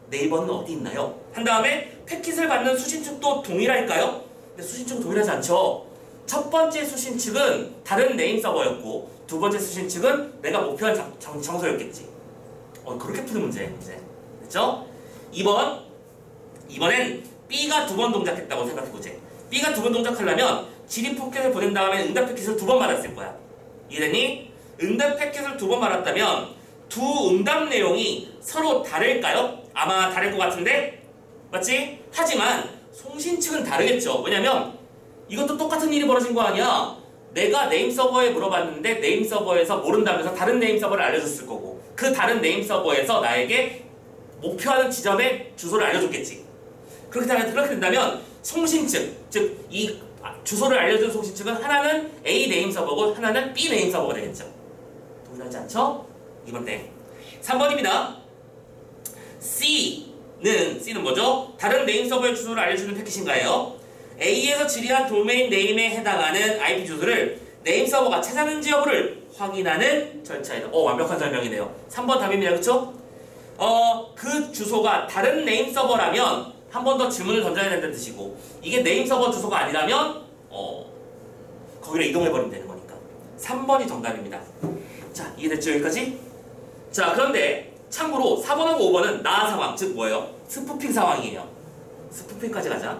네이버는 어디 있나요? 한 다음에 패킷을 받는 수신축도 동일할까요? 근데 수신축은 동일하지 않죠. 첫 번째 수신축은 다른 네임 서버였고, 두 번째 수신축은 내가 목표한 장소였겠지. 그렇게 푸는 문제. 됐죠? 2번엔 B가 2번 동작했다고 생각해보지. B가 2번 동작하려면 질의 패킷을 보낸 다음에 응답 패킷을 2번 받았을 거야. 이해됐니? 응답 패킷을 2번 받았다면 두 응답 내용이 서로 다를까요? 아마 다를 것 같은데? 맞지? 하지만 송신 측은 다르겠죠. 왜냐면 이것도 똑같은 일이 벌어진 거 아니야. 내가 네임 서버에 물어봤는데 네임 서버에서 모른다면서 다른 네임 서버를 알려줬을 거고, 그 다른 네임 서버에서 나에게 목표하는 지점의 주소를 알려줬겠지. 그렇게 된다면 송신 측, 즉 이 주소를 알려준 송신 측은 하나는 A 네임 서버고 하나는 B 네임 서버가 되겠죠. 동일하지 않죠? 2번 땡. 3번입니다. C C는 뭐죠? 다른 네임 서버의 주소를 알려주는 패킷인가요? A에서 질의한 도메인 네임에 해당하는 IP 주소를 네임 서버가 찾았는지 여부를 확인하는 절차이다. 완벽한 설명이네요. 3번 답입니다. 그쵸? 그 주소가 다른 네임 서버라면 한 번 더 질문을 던져야 된다는 뜻이고, 이게 네임 서버 주소가 아니라면 거기로 이동해버리면 되는 거니까 3번이 정답입니다. 자, 이해됐죠? 여기까지? 자, 그런데 참고로 4번하고 5번은 나 상황, 즉 뭐예요? 스푸핑 상황이에요. 스푸핑까지 가자.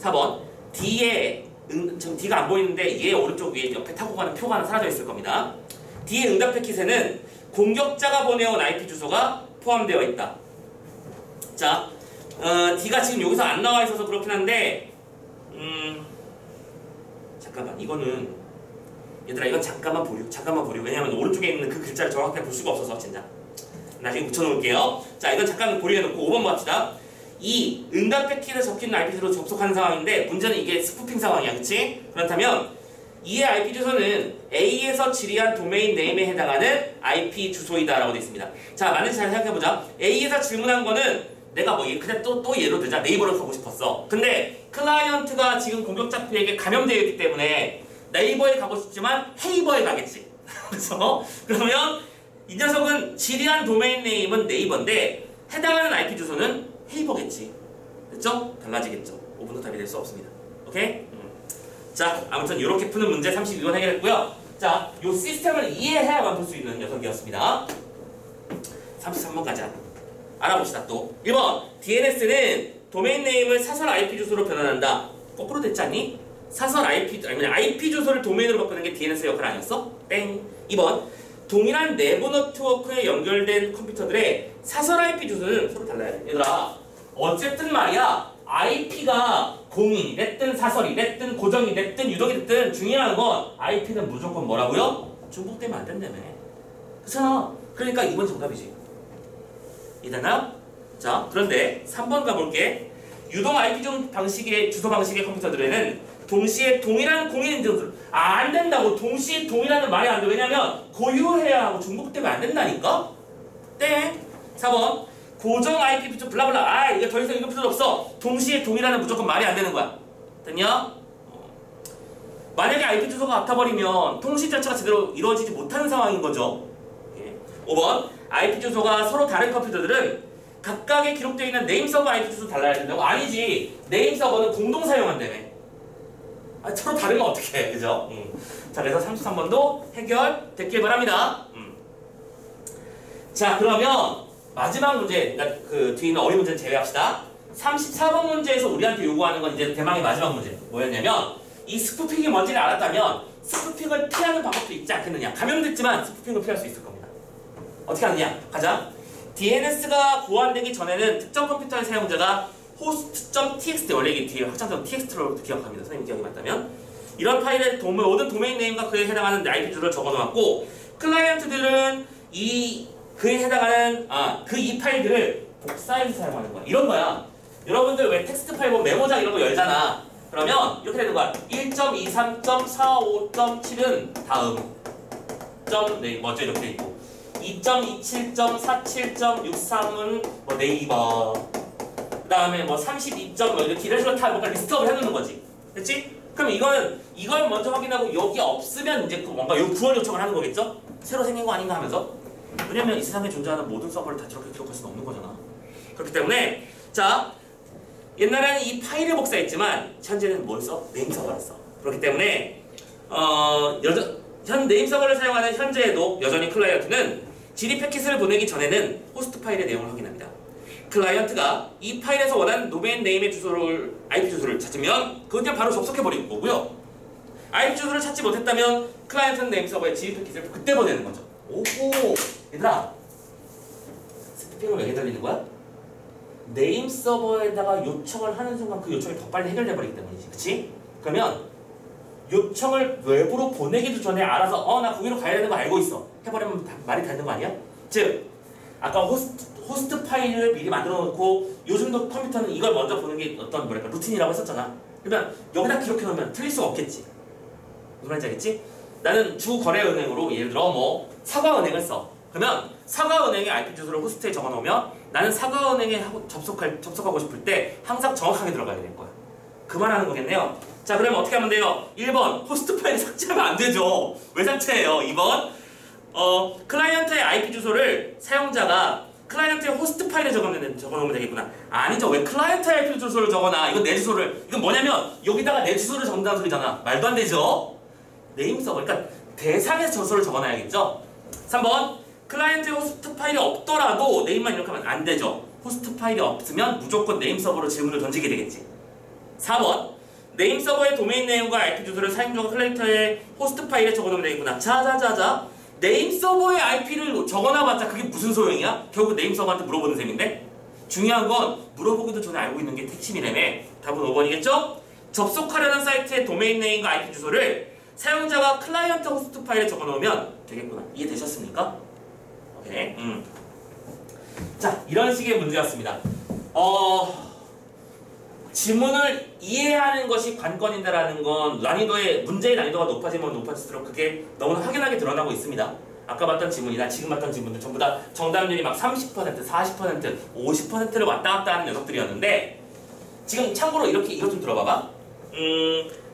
4번 D에 지금 D가 안 보이는데 얘 오른쪽 위에 옆에 타고 가는 표가 하나 사라져 있을 겁니다. D의 응답 패킷에는 공격자가 보내온 IP 주소가 포함되어 있다. 자, D가 지금 여기서 안 나와 있어서 그렇긴 한데 잠깐만, 이거는 얘들아 이건 잠깐만 보류. 왜냐면 오른쪽에 있는 그 글자를 정확하게 볼 수가 없어서 진짜 나중에 붙여놓을게요. 자, 이건 잠깐 보류해놓고 5번 봅시다. 이 응답 패킷에 적힌 IP 주소로 접속하는 상황인데 문제는 이게 스푸핑 상황이야, 그치? 그렇다면 이의 IP 주소는 A에서 질의한 도메인 네임에 해당하는 IP 주소이다 라고 되어 있습니다. 자, 맞는지 잘 생각해보자. A에서 질문한 거는 내가 그냥 또 예로 들자. 네이버를 가고 싶었어. 근데 클라이언트가 지금 공격자에게 감염되어 있기 때문에 네이버에 가고 싶지만 헤이버에 가겠지. 그래서 그러면 이 녀석은 질의한 도메인 네임은 네이버인데 해당하는 IP 주소는 헤이버겠지. 됐죠? 달라지겠죠. 5분도 답이 될 수 없습니다. 오케이? 자, 아무튼 이렇게 푸는 문제 32번 해결했고요. 자, 요 시스템을 이해해야만 풀 수 있는 녀석이었습니다. 33번 가자. 알아봅시다. 또 1번 DNS는 도메인 네임을 사설 IP 주소로 변환한다. 거꾸로 됐지 않니? 사설 IP, 아니면 IP 주소를 도메인으로 바꾸는 게 DNS 역할 아니었어? 땡. 2번 동일한 내부 네트워크에 연결된 컴퓨터들의 사설 IP 주소는 서로 달라요. 얘들아, 어쨌든 말이야, IP가 공인이 됐든 사설이 됐든 고정이 됐든 유동이 됐든 중요한 건 IP는 무조건 뭐라고요? 중복되면 안 된다며. 그렇잖아. 그러니까 2번 정답이지. 이해되나? 자, 그런데 3번 가볼게. 유동 IP 주소 방식의 컴퓨터들에는 동시에 동일한 공인 인증을 안 된다고. 동시에 동일하는 말이 안 돼. 왜냐면 고유해야 하고 중복되면 안 된다니까? 땡. 4번 고정 IP 주소 블라블라. 이거 더 이상 읽을 필요 없어. 동시에 동일하는 무조건 말이 안 되는 거야. 됐냐? 만약에 IP 주소가 같아버리면 통신 자체가 제대로 이루어지지 못하는 상황인 거죠. 5번 IP 주소가 서로 다른 컴퓨터들은 각각에 기록되어 있는 네임 서버 IP 주소 달라야 된다고? 아니지. 네임 서버는 공동 사용한다며. 서로 다르면 어떻게 해, 그죠? 자, 그래서 33번도 해결됐길 바랍니다. 자, 그러면 마지막 문제, 그러니까 그 뒤에 있는 어려운 문제는 제외합시다. 34번 문제에서 우리한테 요구하는 건 이제 대망의 마지막 문제. 뭐였냐면 이 스푸핑이 뭔지를 알았다면 스푸핑을 피하는 방법도 있지 않겠느냐. 감염됐지만 스푸핑을 피할 수 있을 겁니다. 어떻게 하느냐? 가자. DNS가 고안되기 전에는 특정 컴퓨터의 사용자가 host.txt, 원래 이게 뒤에 확장점 txt로 기억합니다. 선생님 기억이 맞다면. 이런 파일에 모든 도메인 네임과 그에 해당하는 IP 주소를 적어놓았고, 클라이언트들은 그에 해당하는 이 파일들을 복사해서 사용하는 거야. 이런 거야. 여러분들 왜 텍스트 파일 보면 메모장 이런 거 열잖아. 그러면 이렇게 되는 거야. 1.23.45.7은 다음 뭐죠? 이렇게 있고 2.27.47.63은 뭐 네이버, 그 다음에 뭐 32. 이렇게 이런 식으로 다 뭔가 리스트업을 해놓는 거지. 됐지? 그럼 이걸 먼저 확인하고 여기 없으면 이제 뭔가 구원 요청을 하는 거겠죠? 새로 생긴 거 아닌가 하면서. 왜냐면 이 세상에 존재하는 모든 서버를 다 저렇게 기록할 수는 없는 거잖아. 그렇기 때문에 자, 옛날에는 이 파일을 복사했지만 현재는 뭘 써? 네임 서버를 써. 그렇기 때문에 현 네임 서버를 사용하는 현재에도 여전히 클라이언트는 질의 패킷을 보내기 전에는 호스트 파일의 내용을 확인합니다. 클라이언트가 이 파일에서 원하는 도메인 네임의 IP 주소를 찾으면 그건 바로 접속해버리는 거고요. IP 주소를 찾지 못했다면 클라이언트는 네임 서버에 질의 패킷을 그때 보내는 거죠. 오호! 얘들아, 스피핑을 왜 해달리는 거야? 네임 서버에다가 요청을 하는 순간 그 요청이 더 빨리 해결돼 버리기 때문이지. 그치? 그러면 요청을 외부로 보내기도 전에 알아서 나 거기로 가야 되는 거 알고 있어. 해버리면 말이 되는 거 아니야? 즉, 아까 호스트 파일을 미리 만들어 놓고 요즘도 컴퓨터는 이걸 먼저 보는 게 어떤 루틴이라고 했었잖아. 그러면 여기다 기록해 놓으면 틀릴 수가 없겠지. 무슨 말인지 알겠지? 나는 주거래은행으로 예를 들어 뭐 사과은행을 써. 그러면 사과은행의 IP 주소를 호스트에 적어놓으면 나는 사과은행에 접속하고 싶을 때 항상 정확하게 들어가야 될 거야. 그 말하는 거겠네요. 자, 그러면 어떻게 하면 돼요? 1번 호스트 파일 삭제하면 안 되죠. 왜 삭제해요? 2번 클라이언트의 IP 주소를 사용자가 클라이언트의 호스트 파일에 적어놓으면 되겠구나. 아니죠. 왜 클라이언트의 IP 주소를 적어놔? 이건 내 주소를. 이건 뭐냐면 여기다가 내 주소를 적는다는 소리잖아. 말도 안 되죠. 네임 서버. 그러니까 대상의 주소를 적어놔야겠죠. 3번 클라이언트의 호스트 파일이 없더라도 네임만 입력하면 안 되죠. 호스트 파일이 없으면 무조건 네임 서버로 질문을 던지게 되겠지. 4번 네임 서버의 도메인 네임과 IP 주소를 사용자가 클라이언트의 호스트 파일에 적어놓으면 되겠구나. 자자자자 네임 서버의 IP를 적어놔봤자 그게 무슨 소용이야? 결국 네임 서버한테 물어보는 셈인데 중요한 건 물어보기도 전에 알고 있는 게 핵심이라며. 답은 5번이겠죠? 접속하려는 사이트의 도메인 네임과 IP 주소를 사용자가 클라이언트 호스트 파일에 적어놓으면 되겠구나. 이해되셨습니까? 오케이. 자, 이런 식의 문제였습니다. 지문을 이해하는 것이 관건인데라는 건 문제의 난이도가 높아지면 높아질수록 그게 너무나 확연하게 드러나고 있습니다. 아까 봤던 지문이나 지금 봤던 지문들 전부 다 정답률이 막 30%, 40%, 50%를 왔다 갔다 하는 녀석들이었는데 지금 참고로 이것 좀 들어봐봐.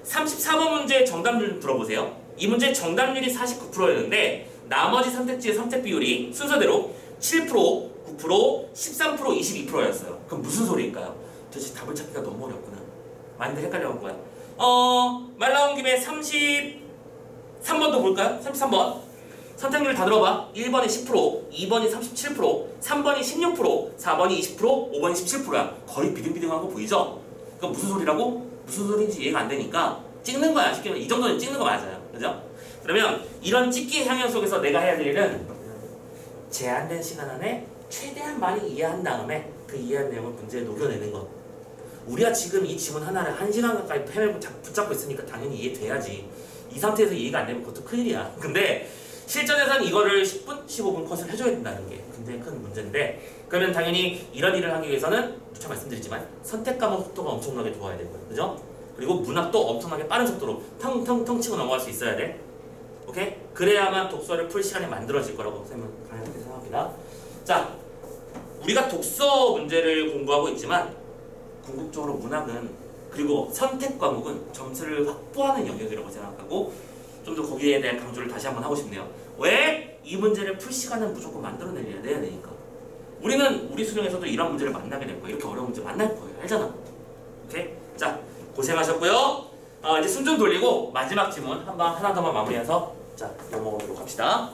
34번 문제의 정답률 들어보세요. 이 문제의 정답률이 49%였는데 나머지 선택지의 선택 비율이 순서대로 7%, 9%, 13%, 22%였어요. 그럼 무슨 소리일까요? 도대체 답을 찾기가 너무 어렵구나. 많이들 헷갈려올 거야. 말 나온 김에 33번도 볼까요? 33번. 선택률 다 들어봐. 1번이 10%, 2번이 37%, 3번이 16%, 4번이 20%, 5번이 17%야. 거의 비등비등한 거 보이죠? 그럼 무슨 소리라고? 무슨 소리인지 이해가 안 되니까 찍는 거야. 쉽게 말해. 이 정도는 찍는 거 맞아요. 그죠? 그러면 이런 찍기 향연 속에서 내가 해야 될 일은 제한된 시간 안에 최대한 많이 이해한 다음에 그 이해한 내용을 문제에 녹여내는 것. 우리가 지금 이 지문 하나를 1시간 가까이 헤매고 붙잡고 있으니까 당연히 이해돼야지. 이 상태에서 이해가 안 되면 그것도 큰일이야. 근데 실전에서는 이거를 10분, 15분 컷을 해줘야 된다는 게 굉장히 큰 문제인데 그러면 당연히 이런 일을 하기 위해서는 누차 말씀드리지만 선택 과목 속도가 엄청나게 좋아야 되고요. 그죠? 그리고 문학도 엄청나게 빠른 속도로 텅텅텅 치고 넘어갈 수 있어야 돼. 오케이? 그래야만 독서를 풀 시간이 만들어질 거라고 생각합니다. 자, 우리가 독서 문제를 공부하고 있지만 궁극적으로 문학은 그리고 선택 과목은 점수를 확보하는 영역이라고 생각하고 좀 더 거기에 대한 강조를 다시 한번 하고 싶네요. 왜? 이 문제를 풀 시간은 무조건 만들어내야 되니까. 우리는 우리 수능에서도 이런 문제를 만나게 될 거예요. 이렇게 어려운 문제 만날 거예요. 알잖아. 오케이? 자, 고생하셨고요. 이제 숨 좀 돌리고 마지막 지문 하나 더만 마무리해서 자, 넘어가도록 합시다.